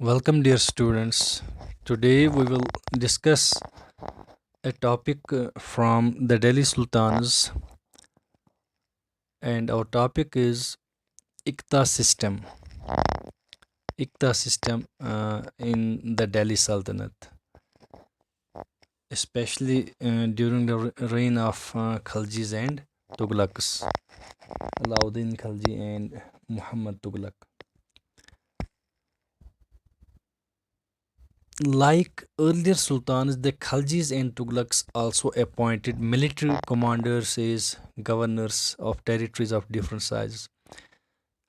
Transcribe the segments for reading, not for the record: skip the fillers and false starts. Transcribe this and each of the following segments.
Welcome, dear students. Today we will discuss a topic from the Delhi Sultans, and our topic is Iqta system. Iqta system in the Delhi Sultanate, especially during the reign of Khaljis and Tughlaqs, Alauddin Khalji and Muhammad Tughlaq. Like earlier sultans, the Khaljis and Tughlaqs also appointed military commanders as governors of territories of different sizes.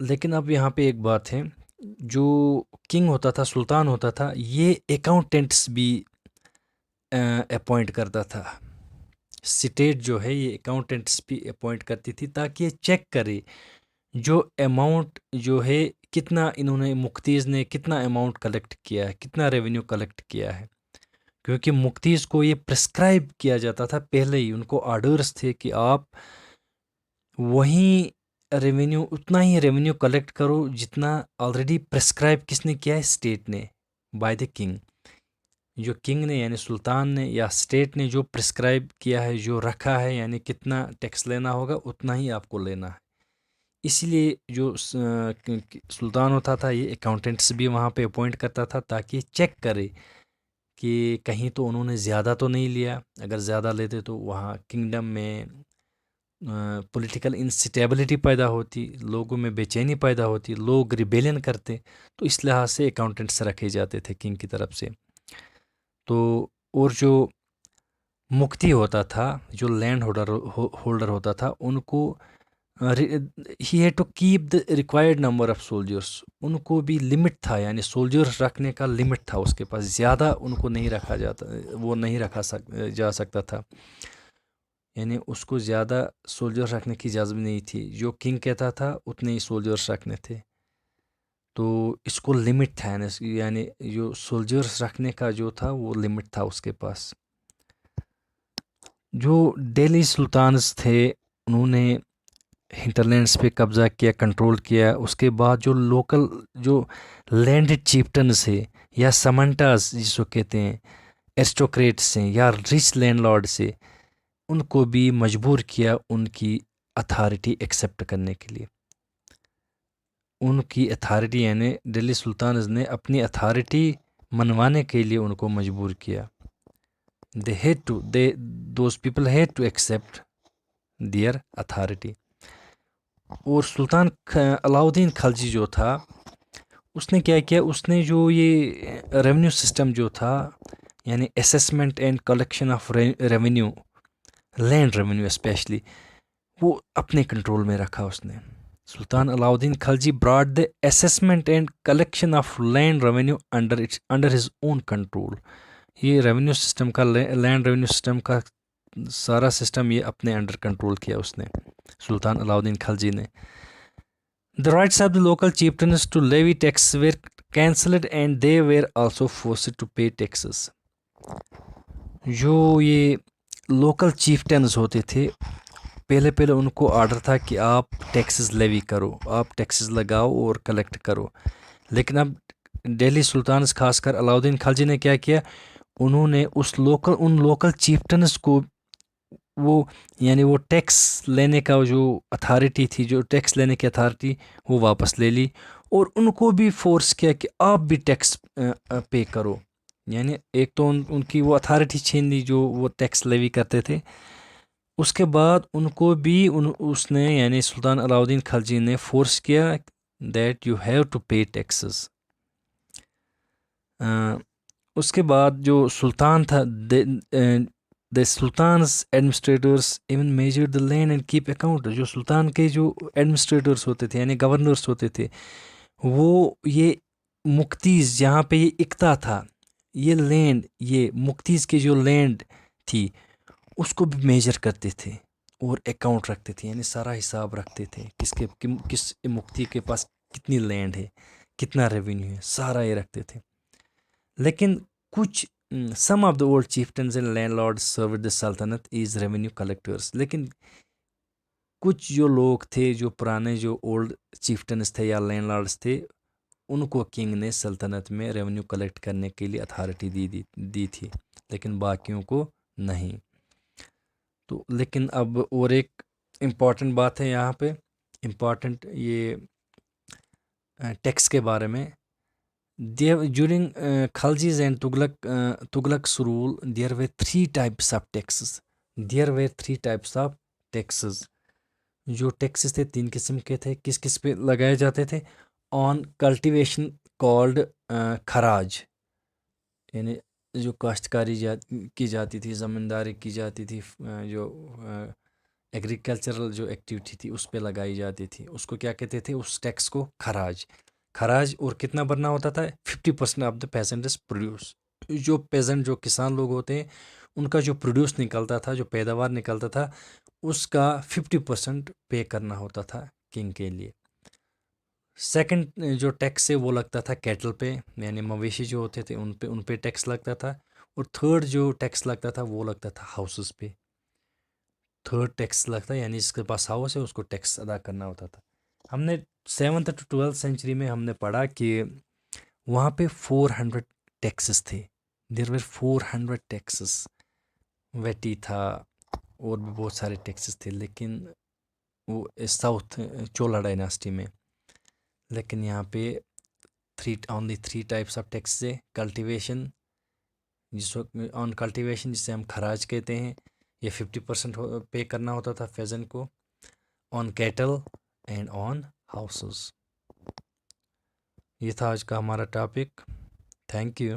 لیکن اب یہاں پہ ایک بات ہے، جو king ہوتا تھا، سلطان ہوتا تھا، یہ اکاؤنٹنٹس بھی اپوائنٹ کرتا تھا. اسٹیٹ جو ہے یہ اکاؤنٹنٹس بھی اپوائنٹ کرتی تھی تاکہ یہ چیک کرے جو اماؤنٹ جو ہے کتنا انہوں نے مختیز نے کتنا اماؤنٹ کلیکٹ کیا ہے، کتنا ریونیو کلیکٹ کیا ہے. کیونکہ مختیز کو یہ پرسکرائب کیا جاتا تھا پہلے ہی، ان کو آرڈرز تھے کہ آپ وہیں ریونیو اتنا ہی ریونیو کلیکٹ کرو جتنا آلریڈی پرسکرائب کس نے کیا ہے، اسٹیٹ نے، بائی دا کنگ. جو کنگ نے یعنی سلطان نے یا اسٹیٹ نے جو پرسکرائب کیا ہے، جو رکھا ہے، یعنی کتنا ٹیکس لینا ہوگا اتنا ہی آپ کو لینا ہے. اسی لیے جو سلطان ہوتا تھا یہ اکاؤنٹنٹس بھی وہاں پہ اپوائنٹ کرتا تھا تاکہ چیک کرے کہ کہیں تو انہوں نے زیادہ تو نہیں لیا. اگر زیادہ لیتے تو وہاں کنگڈم میں پولیٹیکل انسٹیبلٹی پیدا ہوتی، لوگوں میں بے چینی پیدا ہوتی، لوگ ریبیلین کرتے. تو اس لحاظ سے اکاؤنٹنٹس رکھے جاتے تھے کنگ کی طرف سے. تو اور جو مکتی ہوتا تھا، جو لینڈ ہولڈر ہوتا تھا، ان کو ہی had to keep the required number of soldiers. ان کو بھی لمٹ تھا، یعنی سولجرس رکھنے کا لمٹ تھا اس کے پاس، زیادہ ان کو نہیں رکھا جاتا، وہ نہیں رکھا جا سکتا تھا. یعنی اس کو زیادہ سولجرس رکھنے کی اجازت نہیں تھی، جو کنگ کہتا تھا اتنے ہی سولجرس رکھنے تھے. تو اس کو لمٹ تھا، یعنی جو سولجرس رکھنے کا جو تھا وہ لمٹ تھا اس کے پاس. جو ڈیلی سلطانز تھے انہوں نے ہنٹرلینڈس پہ قبضہ کیا، کنٹرول کیا. اس کے بعد جو لوکل جو لینڈ چیفٹنز ہے یا سمنٹاز جس کو کہتے ہیں، ایسٹوکریٹس ہیں یا رچ لینڈ لارڈ سے، ان کو بھی مجبور کیا ان کی اتھارٹی ایکسیپٹ کرنے کے لیے. ان کی اتھارٹی یعنی دلی سلطانز نے اپنی اتھارٹی منوانے کے لیے ان کو مجبور کیا. Those people had to accept their authority. اور سلطان علاؤدین خلجی جو تھا، اس نے کیا کیا، اس نے جو یہ ریونیو سسٹم جو تھا، یعنی assessment and collection of revenue, land revenue specially, وہ اپنے کنٹرول میں رکھا اس نے. Sultan Alauddin Khilji brought the assessment and collection of land revenue under his own control. یہ ریونیو سسٹم کا، لینڈ ریونیو سسٹم کا سارا سسٹم یہ اپنے انڈر کنٹرول کیا اس نے، سلطان علاؤدین خلجی نے. The rights of the local chieftains to levy taxes were cancelled and they were also forced to pay taxes. جو یہ لوکل چیفٹنز ہوتے تھے، پہلے ان کو آرڈر تھا کہ آپ ٹیکسز لیوی کرو، آپ ٹیکسز لگاؤ اور کلیکٹ کرو. لیکن اب دہلی سلطانز خاص کر علاؤدین خلجی نے کیا کیا، انہوں نے ان لوکل چیفٹنز کو یعنی وہ ٹیکس لینے کا جو اتھارٹی تھی، جو ٹیکس لینے کی اتھارٹی، وہ واپس لے لی. اور ان کو بھی فورس کیا کہ آپ بھی ٹیکس پے کرو. یعنی ایک تو ان کی وہ اتھارٹی چھین لی جو وہ ٹیکس لیوی کرتے تھے. اس کے بعد ان کو بھی اس نے یعنی سلطان علاؤدین خلجی نے فورس کیا that you have to pay taxes. اس کے بعد جو سلطان تھا، the sultan's administrators even measured the land and keep account. جو سلطان کے جو ایڈمنسٹریٹرس ہوتے تھے یعنی گورنرس ہوتے تھے، وہ یہ مختیز جہاں پہ یہ اکتا تھا، یہ لینڈ، یہ مختیز کی جو لینڈ تھی اس کو بھی میجر کرتے تھے اور اکاؤنٹ رکھتے تھے، یعنی سارا حساب رکھتے تھے کس مختی کے پاس کتنی لینڈ ہے، کتنا ریونیو ہے، سارا یہ رکھتے تھے. لیکن کچھ some of the old chieftains and landlords served the sultanate as revenue collectors. لیکن کچھ جو لوگ تھے، جو پرانے جو اولڈ چیفٹنس تھے یا لینڈ لارڈس تھے، ان کو کنگ نے سلطنت میں ریونیو کلیکٹ کرنے کے لیے اتھارٹی دی تھی، لیکن باقیوں کو نہیں. تو لیکن اب اور ایک امپورٹنٹ بات ہے یہاں پہ، امپورٹنٹ یہ ٹیکس کے بارے میں. During Khalji's and Tughlaq's rule, there were three types of taxes. جو ٹیکسز تھے 3 قسم کے تھے. کس پہ لگائے جاتے تھے؟ آن کلٹیویشن کالڈ خراج، یعنی جو کاشتکاری کی جاتی تھی، زمینداری کی جاتی تھی، جو ایگریکلچرل جو ایکٹیویٹی تھی اس پہ لگائی جاتی تھی، اس کو کیا کہتے تھے؟ اس ٹیکس کو خراج. خراج اور کتنا بھرنا ہوتا تھا؟ 50% آف دا پیزنٹس پروڈیوس. جو پیزنٹ جو کسان لوگ ہوتے ہیں ان کا جو پروڈیوس نکلتا تھا، جو پیداوار نکلتا تھا، اس کا 50% پے کرنا ہوتا تھا کنگ کے لیے. سیکنڈ جو ٹیکس ہے وہ لگتا تھا کیٹل پہ، یعنی مویشی جو ہوتے تھے ان پہ ٹیکس لگتا تھا. اور تھرڈ جو ٹیکس لگتا تھا وہ لگتا تھا ہاؤسز پہ. تھرڈ ٹیکس لگتا ہے، یعنی جس کے پاس ہاؤس ہے اس کو ٹیکس ادا کرنا ہوتا تھا. ہم نے 7th to 12th سینچری میں ہم نے پڑھا کہ وہاں پہ 400 ٹیکسز تھے. دیر ور 400 ٹیکسز. ویٹی تھا اور بھی بہت سارے ٹیکسز تھے، لیکن وہ ساؤتھ چولا ڈائناسٹی میں. لیکن یہاں پہ اونلی 3 ٹائپس آف ٹیکس ہے. کلٹیویشن، جس وقت آن کلٹیویشن جسے ہم خراج کہتے ہیں، یہ 50% پے کرنا ہوتا تھا فیزن کو. آن کیٹل اینڈ آن ہاؤسز. یہ تھا آج کا ہمارا ٹاپک. Thank you.